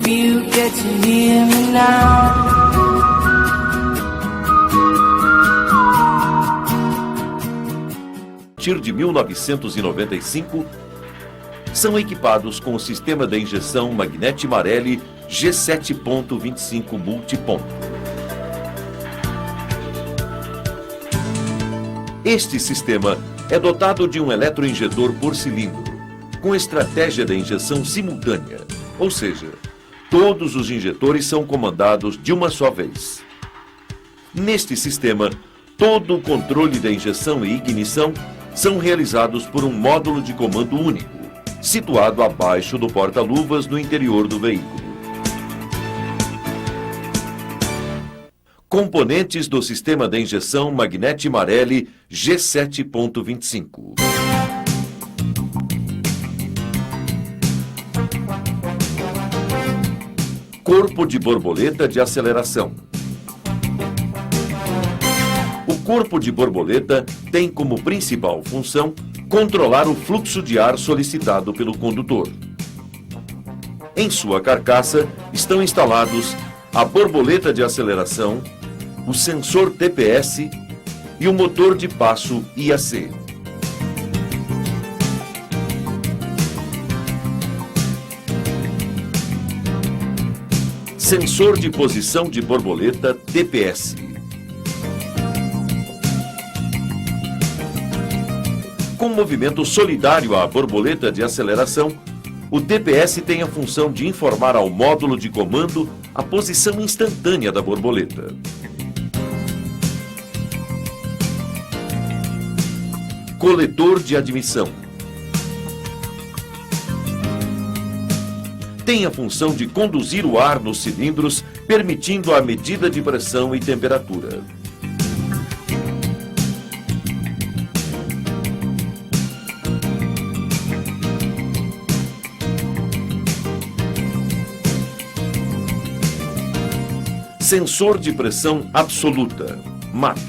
you get to hear me now? A partir de 1995, são equipados com o sistema de injeção Magneti Marelli G7.25 multiponto. Este sistema é dotado de um eletroinjetor por cilindro, com estratégia de injeção simultânea, ou seja, todos os injetores são comandados de uma só vez. Neste sistema, todo o controle da injeção e ignição são realizados por um módulo de comando único, situado abaixo do porta-luvas no interior do veículo. Componentes do sistema de injeção Magneti Marelli G7.25. Corpo de borboleta de aceleração. O corpo de borboleta tem como principal função controlar o fluxo de ar solicitado pelo condutor. Em sua carcaça estão instalados a borboleta de aceleração, o sensor TPS e o motor de passo IAC. Sensor de posição de borboleta TPS. Com movimento solidário à borboleta de aceleração, o TPS tem a função de informar ao módulo de comando a posição instantânea da borboleta. Coletor de admissão. Tem a função de conduzir o ar nos cilindros, permitindo a medida de pressão e temperatura. Sensor de pressão absoluta, MAP.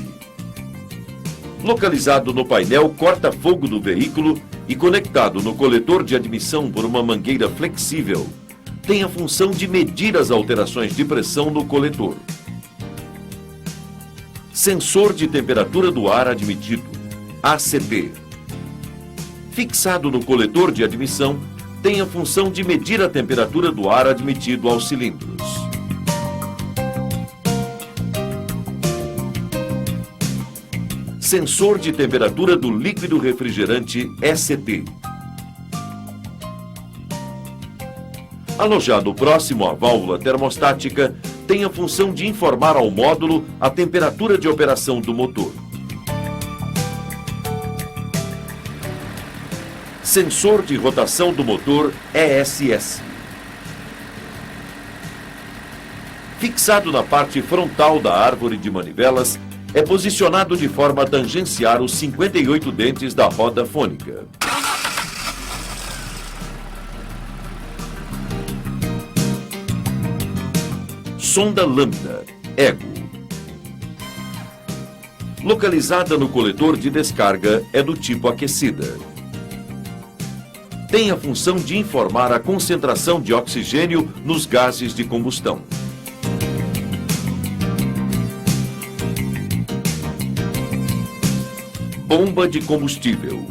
Localizado no painel corta-fogo do veículo e conectado no coletor de admissão por uma mangueira flexível, tem a função de medir as alterações de pressão no coletor. Sensor de temperatura do ar admitido, ACT. Fixado no coletor de admissão, tem a função de medir a temperatura do ar admitido aos cilindros. Sensor de temperatura do líquido refrigerante ST. Alojado próximo à válvula termostática, tem a função de informar ao módulo a temperatura de operação do motor. Sensor de rotação do motor ESS. Fixado na parte frontal da árvore de manivelas, é posicionado de forma a tangenciar os 58 dentes da roda fônica. Sonda lambda, EGO. Localizada no coletor de descarga, é do tipo aquecida. Tem a função de informar a concentração de oxigênio nos gases de combustão. Bomba de combustível.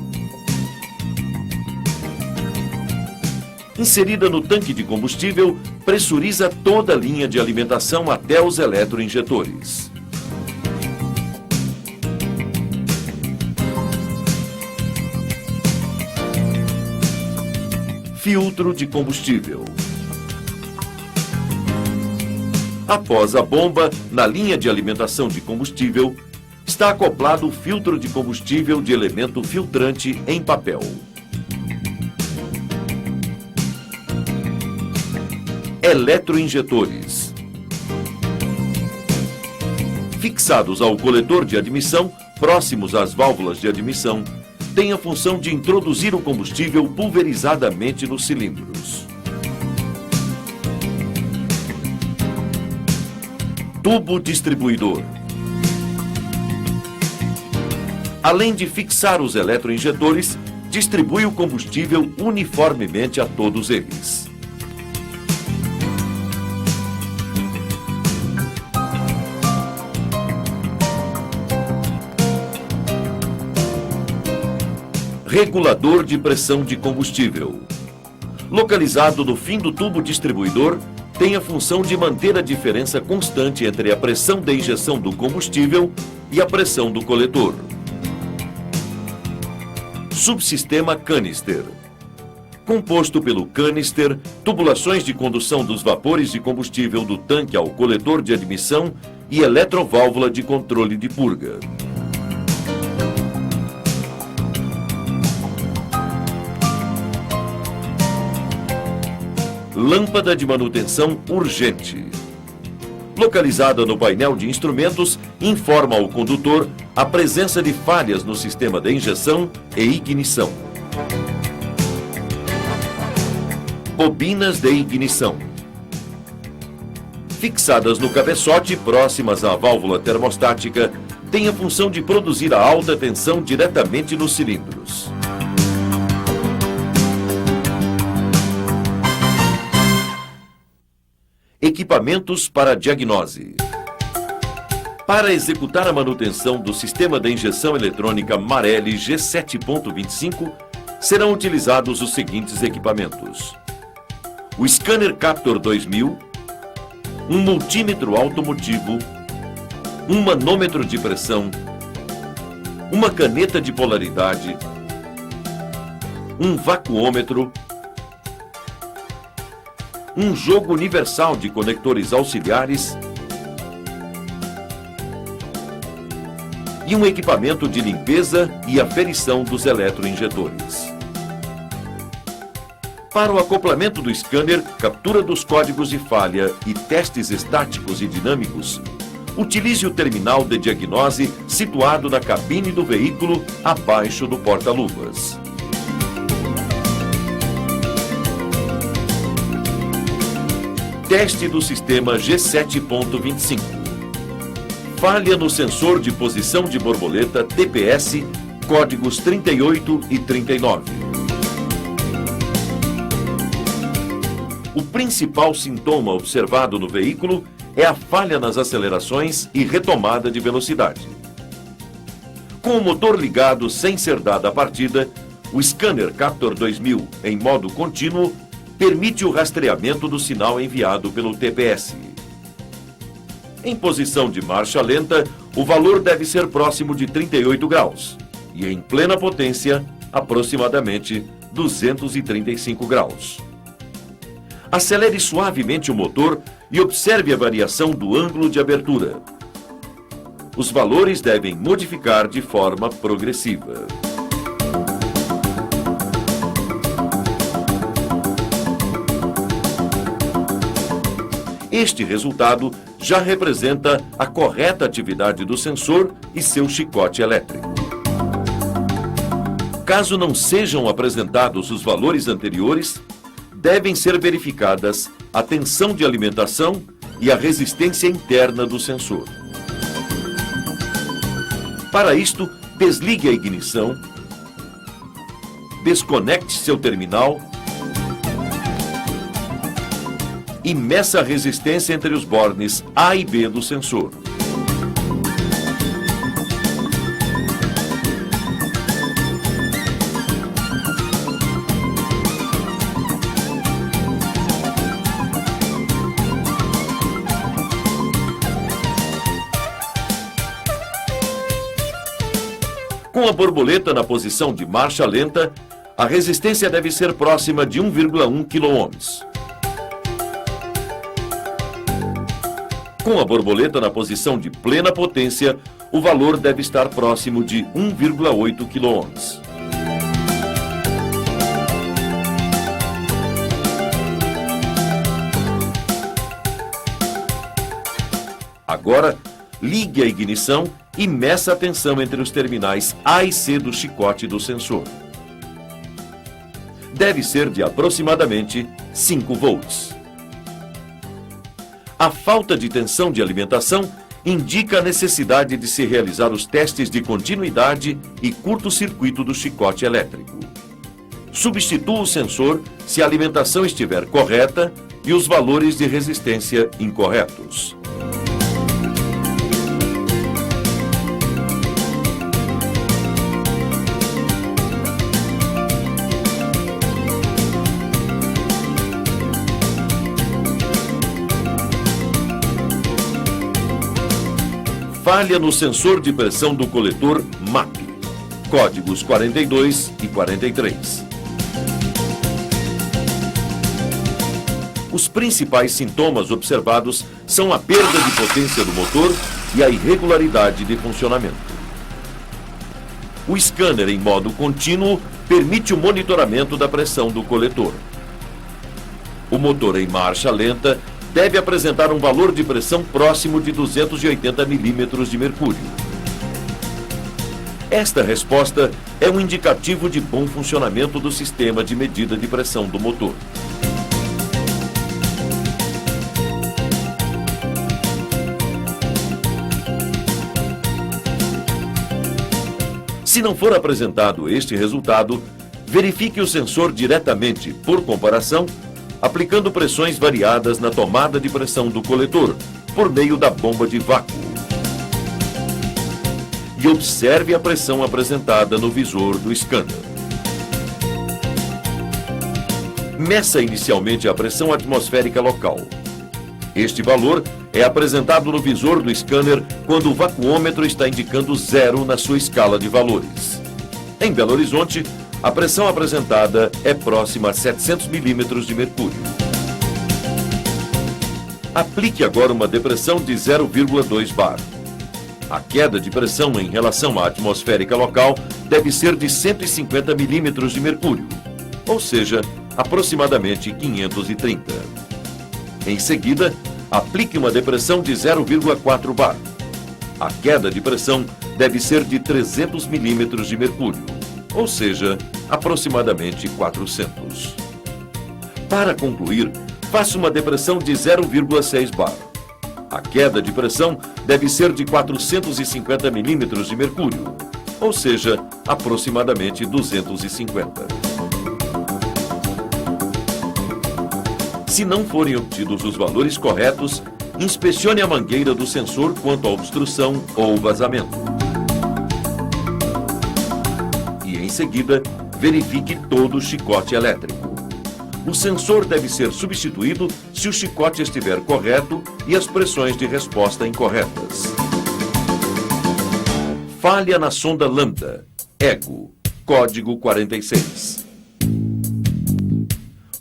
Inserida no tanque de combustível, pressuriza toda a linha de alimentação até os eletroinjetores. Filtro de combustível. Após a bomba, na linha de alimentação de combustível, está acoplado o filtro de combustível de elemento filtrante em papel. Eletroinjetores. Fixados ao coletor de admissão, próximos às válvulas de admissão, tem a função de introduzir o combustível pulverizadamente nos cilindros. Tubo distribuidor. Além de fixar os eletroinjetores, distribui o combustível uniformemente a todos eles. regulador de pressão de combustível. Localizado no fim do tubo distribuidor, tem a função de manter a diferença constante entre a pressão de injeção do combustível e a pressão do coletor. Subsistema canister. Composto pelo canister, tubulações de condução dos vapores de combustível do tanque ao coletor de admissão e eletroválvula de controle de purga. Lâmpada de manutenção urgente. Localizada no painel de instrumentos, informa ao condutor a presença de falhas no sistema de injeção e ignição. Bobinas de ignição. Fixadas no cabeçote, próximas à válvula termostática, tem a função de produzir a alta tensão diretamente nos cilindros. Equipamentos para diagnose. Para executar a manutenção do sistema de injeção eletrônica Marelli G7.25, serão utilizados os seguintes equipamentos: o Scanner Captor 2000, um multímetro automotivo, um manômetro de pressão, uma caneta de polaridade, um vacuômetro, um jogo universal de conectores auxiliares e um equipamento de limpeza e aferição dos eletroinjetores. Para o acoplamento do scanner, captura dos códigos de falha e testes estáticos e dinâmicos, utilize o terminal de diagnose situado na cabine do veículo abaixo do porta-luvas. Teste do sistema G7.25. Falha no sensor de posição de borboleta TPS, códigos 38 e 39. O principal sintoma observado no veículo é a falha nas acelerações e retomada de velocidade. Com o motor ligado sem ser dada a partida, o Scanner Captor 2000 em modo contínuo permite o rastreamento do sinal enviado pelo TPS. Em posição de marcha lenta, o valor deve ser próximo de 38 graus e em plena potência, aproximadamente 235 graus. Acelere suavemente o motor e observe a variação do ângulo de abertura. Os valores devem modificar de forma progressiva. Este resultado já representa a correta atividade do sensor e seu chicote elétrico. Caso não sejam apresentados os valores anteriores, devem ser verificadas a tensão de alimentação e a resistência interna do sensor. Para isto, desligue a ignição, desconecte seu terminal e meça a resistência entre os bornes A e B do sensor. Com a borboleta na posição de marcha lenta, a resistência deve ser próxima de 1,1 kΩ. Com a borboleta na posição de plena potência, o valor deve estar próximo de 1,8 kΩ. Agora, ligue a ignição e meça a tensão entre os terminais A e C do chicote do sensor. Deve ser de aproximadamente 5 volts. A falta de tensão de alimentação indica a necessidade de se realizar os testes de continuidade e curto-circuito do chicote elétrico. Substitua o sensor se a alimentação estiver correta e os valores de resistência incorretos. Falha no sensor de pressão do coletor MAP. Códigos 42 e 43. Os principais sintomas observados são a perda de potência do motor e a irregularidade de funcionamento. O scanner em modo contínuo permite o monitoramento da pressão do coletor. O motor em marcha lenta deve apresentar um valor de pressão próximo de 280 milímetros de mercúrio. Esta resposta é um indicativo de bom funcionamento do sistema de medida de pressão do motor. Se não for apresentado este resultado, verifique o sensor diretamente, por comparação, aplicando pressões variadas na tomada de pressão do coletor, por meio da bomba de vácuo. E observe a pressão apresentada no visor do scanner. Meça inicialmente a pressão atmosférica local. Este valor é apresentado no visor do scanner quando o vacuômetro está indicando 0 na sua escala de valores. Em Belo Horizonte, a pressão apresentada é próxima a 700 milímetros de mercúrio. Aplique agora uma depressão de 0,2 bar. A queda de pressão em relação à atmosférica local deve ser de 150 milímetros de mercúrio, ou seja, aproximadamente 530. Em seguida, aplique uma depressão de 0,4 bar. A queda de pressão deve ser de 300 milímetros de mercúrio, ou seja, aproximadamente 400. Para concluir, faça uma depressão de 0,6 bar. A queda de pressão deve ser de 450 milímetros de mercúrio, ou seja, aproximadamente 250. Se não forem obtidos os valores corretos, inspecione a mangueira do sensor quanto à obstrução ou vazamento. E em seguida, verifique todo o chicote elétrico. O sensor deve ser substituído se o chicote estiver correto e as pressões de resposta incorretas. Falha na sonda lambda, EGO, código 46.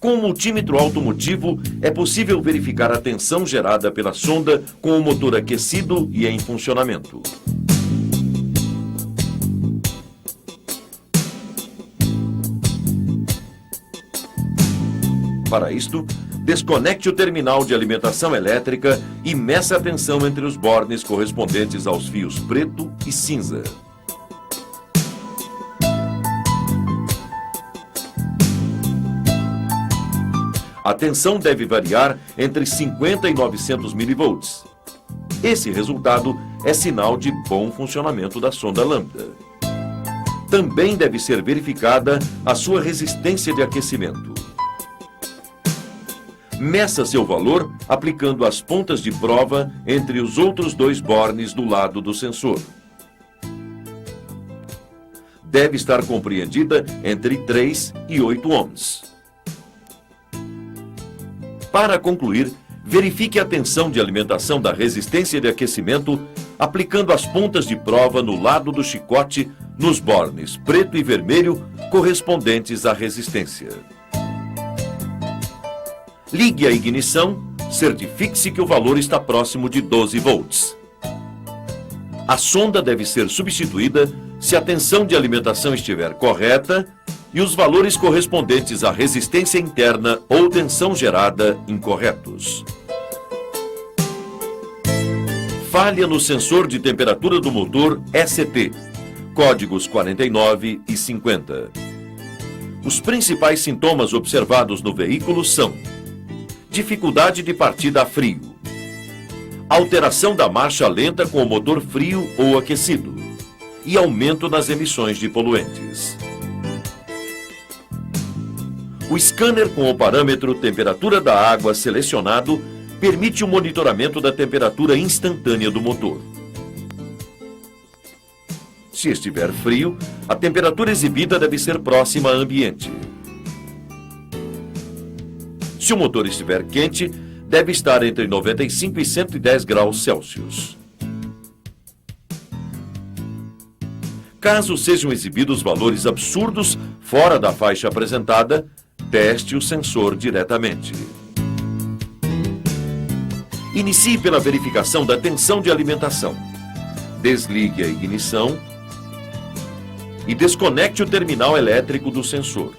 Com o multímetro automotivo, é possível verificar a tensão gerada pela sonda com o motor aquecido e em funcionamento. Para isto, desconecte o terminal de alimentação elétrica e meça a tensão entre os bornes correspondentes aos fios preto e cinza. A tensão deve variar entre 50 e 900 mV. Esse resultado é sinal de bom funcionamento da sonda lambda. Também deve ser verificada a sua resistência de aquecimento. Meça seu valor aplicando as pontas de prova entre os outros dois bornes do lado do sensor. Deve estar compreendida entre 3 e 8 ohms. Para concluir, verifique a tensão de alimentação da resistência de aquecimento aplicando as pontas de prova no lado do chicote nos bornes preto e vermelho correspondentes à resistência. Ligue a ignição, certifique-se que o valor está próximo de 12 volts. A sonda deve ser substituída se a tensão de alimentação estiver correta e os valores correspondentes à resistência interna ou tensão gerada incorretos. Falha no sensor de temperatura do motor ST, códigos 49 e 50. Os principais sintomas observados no veículo são: dificuldade de partida a frio, alteração da marcha lenta com o motor frio ou aquecido e aumento nas emissões de poluentes. O scanner com o parâmetro temperatura da água selecionado permite o monitoramento da temperatura instantânea do motor. Se estiver frio, a temperatura exibida deve ser próxima a ambiente. Se o motor estiver quente, deve estar entre 95 e 110 graus Celsius. Caso sejam exibidos valores absurdos fora da faixa apresentada, teste o sensor diretamente. Inicie pela verificação da tensão de alimentação. Desligue a ignição e desconecte o terminal elétrico do sensor.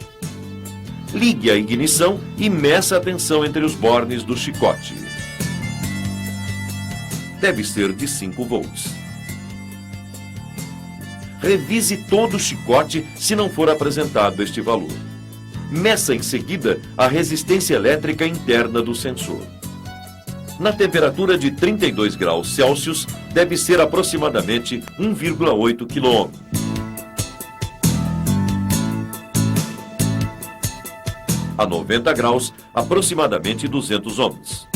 Ligue a ignição e meça a tensão entre os bornes do chicote. Deve ser de 5 volts. Revise todo o chicote se não for apresentado este valor. Meça em seguida a resistência elétrica interna do sensor. Na temperatura de 32 graus Celsius, deve ser aproximadamente 1,8 kΩ. A 90 graus, aproximadamente 200 ohms.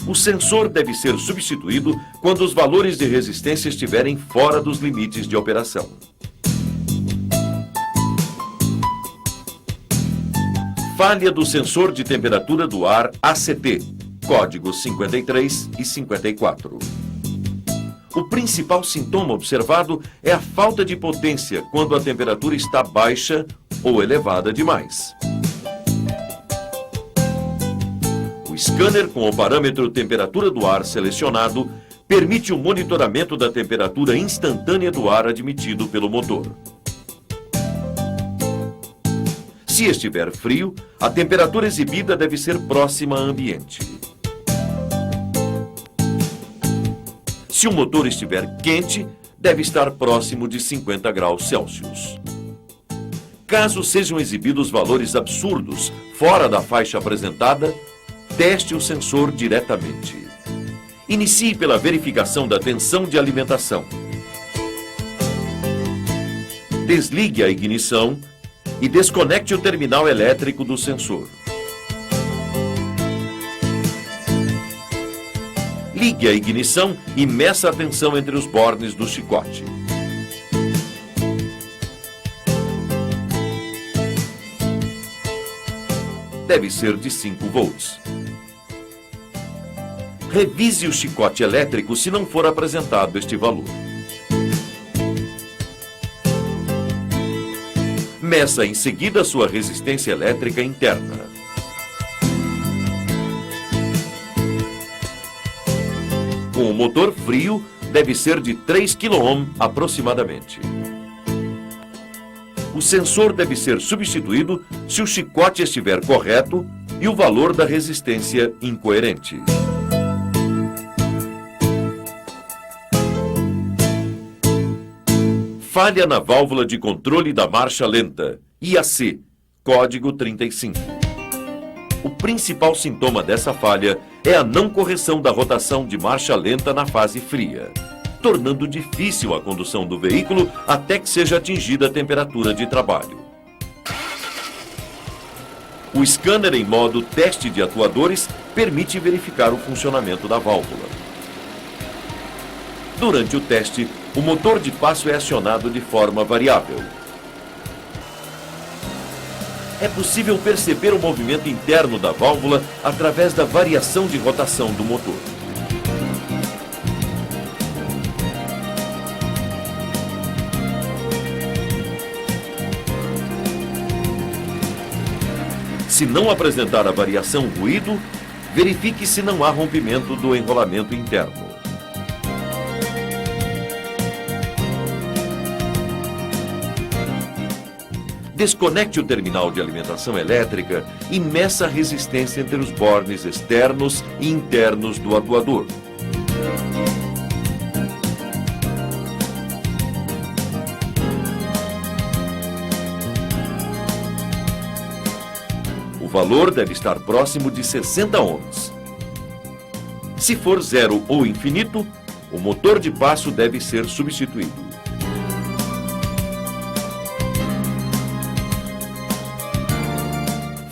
O sensor deve ser substituído quando os valores de resistência estiverem fora dos limites de operação. Falha do sensor de temperatura do ar ACT, códigos 53 e 54. O principal sintoma observado é a falta de potência quando a temperatura está baixa ou elevada demais. O scanner com o parâmetro temperatura do ar selecionado permite o monitoramento da temperatura instantânea do ar admitido pelo motor. Se estiver frio, a temperatura exibida deve ser próxima a ambiente. Se o motor estiver quente, deve estar próximo de 50 graus Celsius. Caso sejam exibidos valores absurdos fora da faixa apresentada, teste o sensor diretamente. Inicie pela verificação da tensão de alimentação. Desligue a ignição e desconecte o terminal elétrico do sensor. Ligue a ignição e meça a tensão entre os bornes do chicote. Deve ser de 5 volts. Revise o chicote elétrico se não for apresentado este valor. Meça em seguida sua resistência elétrica interna. Com o motor frio, deve ser de 3 kΩ aproximadamente. O sensor deve ser substituído se o chicote estiver correto e o valor da resistência incoerente. Falha na válvula de controle da marcha lenta, IAC, código 35. O principal sintoma dessa falha é a não correção da rotação de marcha lenta na fase fria, tornando difícil a condução do veículo até que seja atingida a temperatura de trabalho. O scanner em modo teste de atuadores permite verificar o funcionamento da válvula. Durante o teste, o motor de passo é acionado de forma variável. É possível perceber o movimento interno da válvula através da variação de rotação do motor. Se não apresentar a variação ruído, verifique se não há rompimento do enrolamento interno. Desconecte o terminal de alimentação elétrica e meça a resistência entre os bornes externos e internos do atuador. O valor deve estar próximo de 60 ohms. Se for zero ou infinito, o motor de passo deve ser substituído.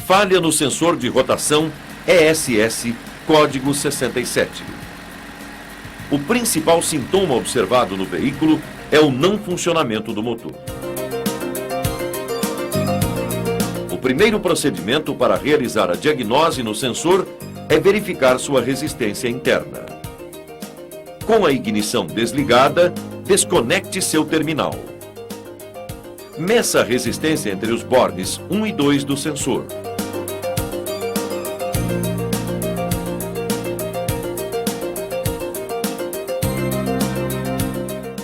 Falha no sensor de rotação ESS, código 67. O principal sintoma observado no veículo é o não funcionamento do motor. O primeiro procedimento para realizar a diagnose no sensor é verificar sua resistência interna. Com a ignição desligada, desconecte seu terminal. Meça a resistência entre os bornes 1 e 2 do sensor.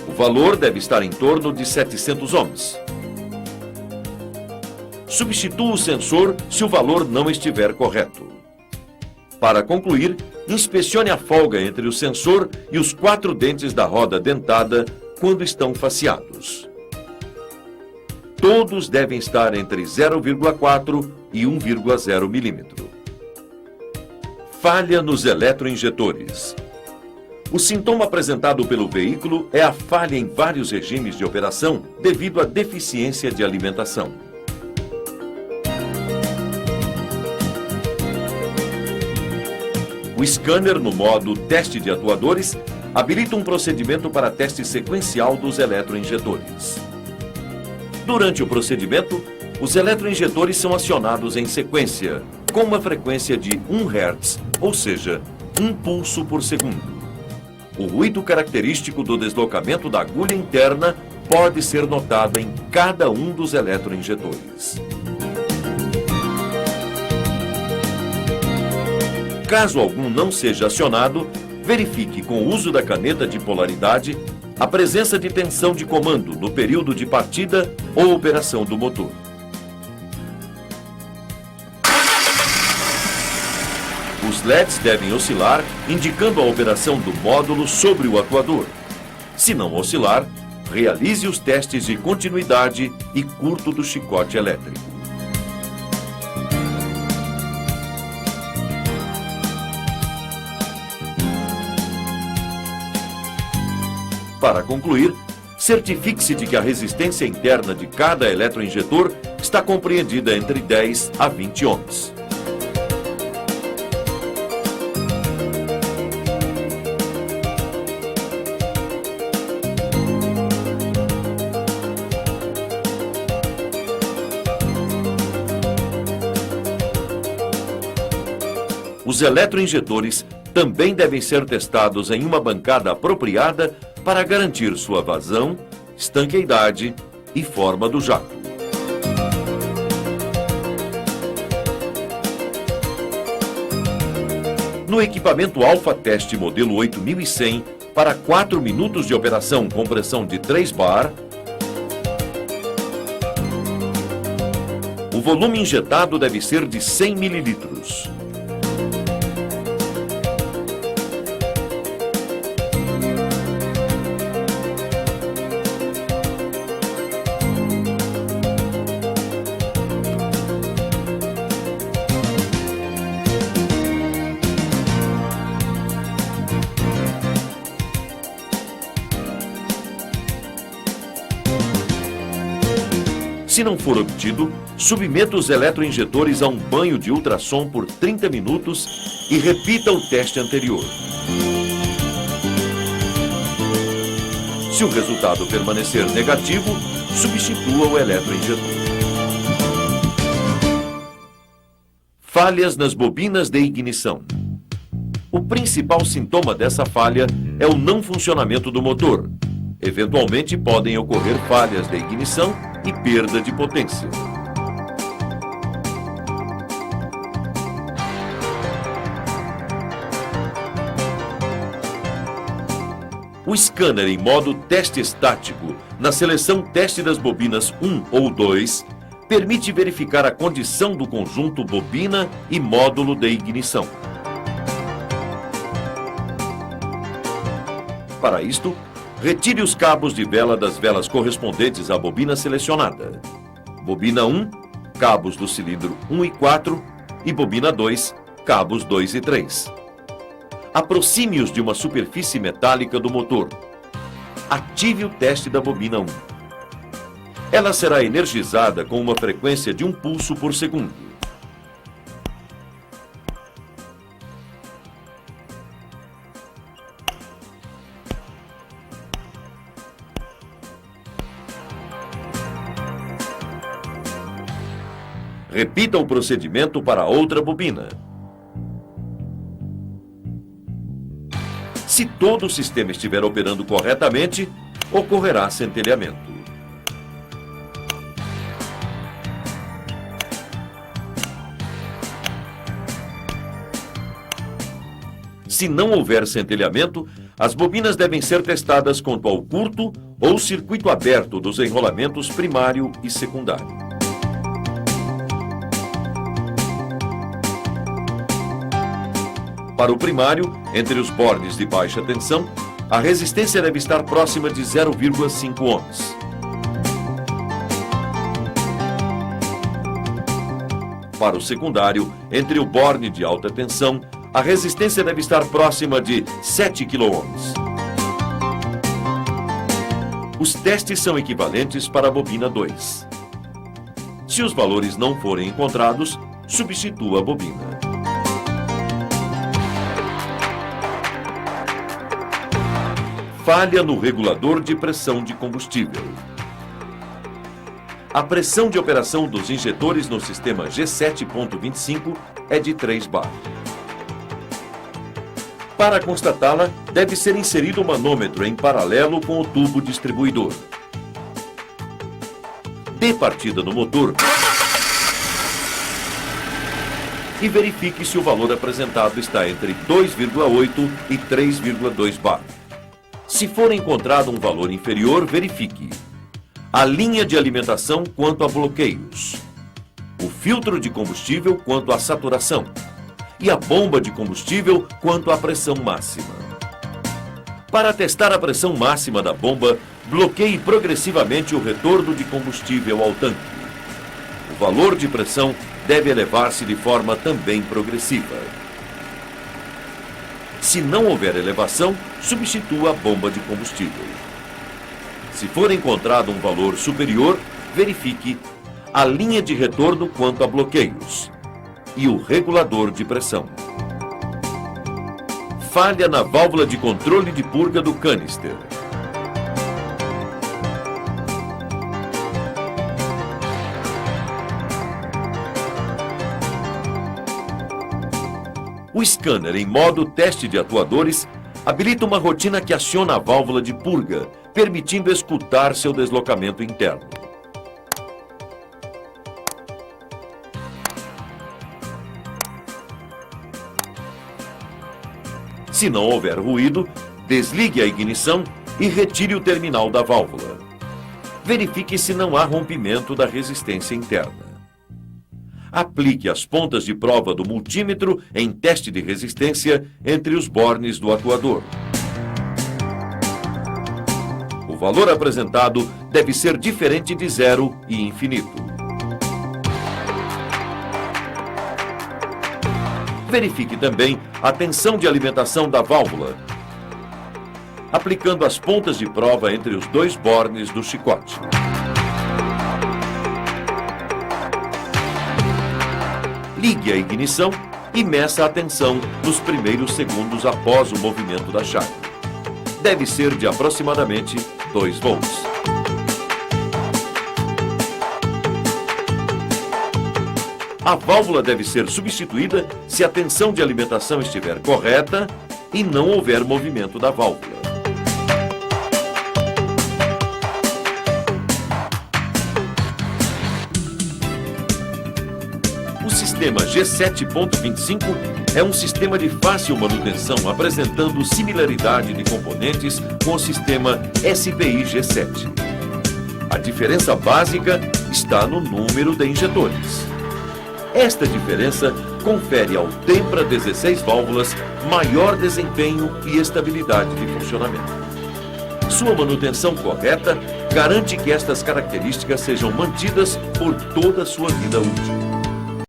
O valor deve estar em torno de 700 ohms. Substitua o sensor se o valor não estiver correto. Para concluir, inspecione a folga entre o sensor e os 4 dentes da roda dentada quando estão faceados. Todos devem estar entre 0,4 e 1,0 milímetro. Falha nos eletroinjetores. O sintoma apresentado pelo veículo é a falha em vários regimes de operação devido à deficiência de alimentação. O scanner no modo teste de atuadores habilita um procedimento para teste sequencial dos eletroinjetores. Durante o procedimento, os eletroinjetores são acionados em sequência, com uma frequência de 1 Hz, ou seja, 1 pulso por segundo. O ruído característico do deslocamento da agulha interna pode ser notado em cada um dos eletroinjetores. Caso algum não seja acionado, verifique com o uso da caneta de polaridade a presença de tensão de comando no período de partida ou operação do motor. Os LEDs devem oscilar, indicando a operação do módulo sobre o atuador. Se não oscilar, realize os testes de continuidade e curto do chicote elétrico. Para concluir, certifique-se de que a resistência interna de cada eletroinjetor está compreendida entre 10 a 20 ohms. Os eletroinjetores também devem ser testados em uma bancada apropriada para garantir sua vazão, estanqueidade e forma do jato. No equipamento Alpha Test modelo 8100, para 4 minutos de operação com pressão de 3 bar, o volume injetado deve ser de 100 mililitros. Se não for obtido, submeta os eletroinjetores a um banho de ultrassom por 30 minutos e repita o teste anterior. Se o resultado permanecer negativo, substitua o eletroinjetor. Falhas nas bobinas de ignição. O principal sintoma dessa falha é o não funcionamento do motor. Eventualmente podem ocorrer falhas de ignição e perda de potência. O scanner em modo teste estático, na seleção teste das bobinas 1 ou 2, permite verificar a condição do conjunto bobina e módulo de ignição. Para isto, retire os cabos de vela das velas correspondentes à bobina selecionada. Bobina 1, cabos do cilindro 1 e 4 e bobina 2, cabos 2 e 3. Aproxime-os de uma superfície metálica do motor. Ative o teste da bobina 1. Ela será energizada com uma frequência de 1 pulso por segundo. Repita o procedimento para outra bobina. Se todo o sistema estiver operando corretamente, ocorrerá centelhamento. Se não houver centelhamento, as bobinas devem ser testadas quanto ao curto ou circuito aberto dos enrolamentos primário e secundário. Para o primário, entre os bornes de baixa tensão, a resistência deve estar próxima de 0,5 ohms. Para o secundário, entre o borne de alta tensão, a resistência deve estar próxima de 7 kΩ. Os testes são equivalentes para a bobina 2. Se os valores não forem encontrados, substitua a bobina. Falha no regulador de pressão de combustível. A pressão de operação dos injetores no sistema G7.25 é de 3 bar. Para constatá-la, deve ser inserido o manômetro em paralelo com o tubo distribuidor. Dê partida no motor e verifique se o valor apresentado está entre 2,8 e 3,2 bar. Se for encontrado um valor inferior, verifique a linha de alimentação quanto a bloqueios, o filtro de combustível quanto à saturação e a bomba de combustível quanto à pressão máxima. Para testar a pressão máxima da bomba, bloqueie progressivamente o retorno de combustível ao tanque. O valor de pressão deve elevar-se de forma também progressiva. Se não houver elevação, substitua a bomba de combustível. Se for encontrado um valor superior, verifique a linha de retorno quanto a bloqueios e o regulador de pressão. Falha na válvula de controle de purga do canister. O scanner em modo teste de atuadores habilita uma rotina que aciona a válvula de purga, permitindo escutar seu deslocamento interno. Se não houver ruído, desligue a ignição e retire o terminal da válvula. Verifique se não há rompimento da resistência interna. Aplique as pontas de prova do multímetro em teste de resistência entre os bornes do atuador. O valor apresentado deve ser diferente de 0 e infinito. Verifique também a tensão de alimentação da válvula, aplicando as pontas de prova entre os dois bornes do chicote. Ligue a ignição e meça a tensão nos primeiros segundos após o movimento da chave. Deve ser de aproximadamente 2 volts. A válvula deve ser substituída se a tensão de alimentação estiver correta e não houver movimento da válvula. O sistema G7.25 é um sistema de fácil manutenção, apresentando similaridade de componentes com o sistema SPI G7. A diferença básica está no número de injetores. Esta diferença confere ao Tempra 16 válvulas maior desempenho e estabilidade de funcionamento. Sua manutenção correta garante que estas características sejam mantidas por toda a sua vida útil.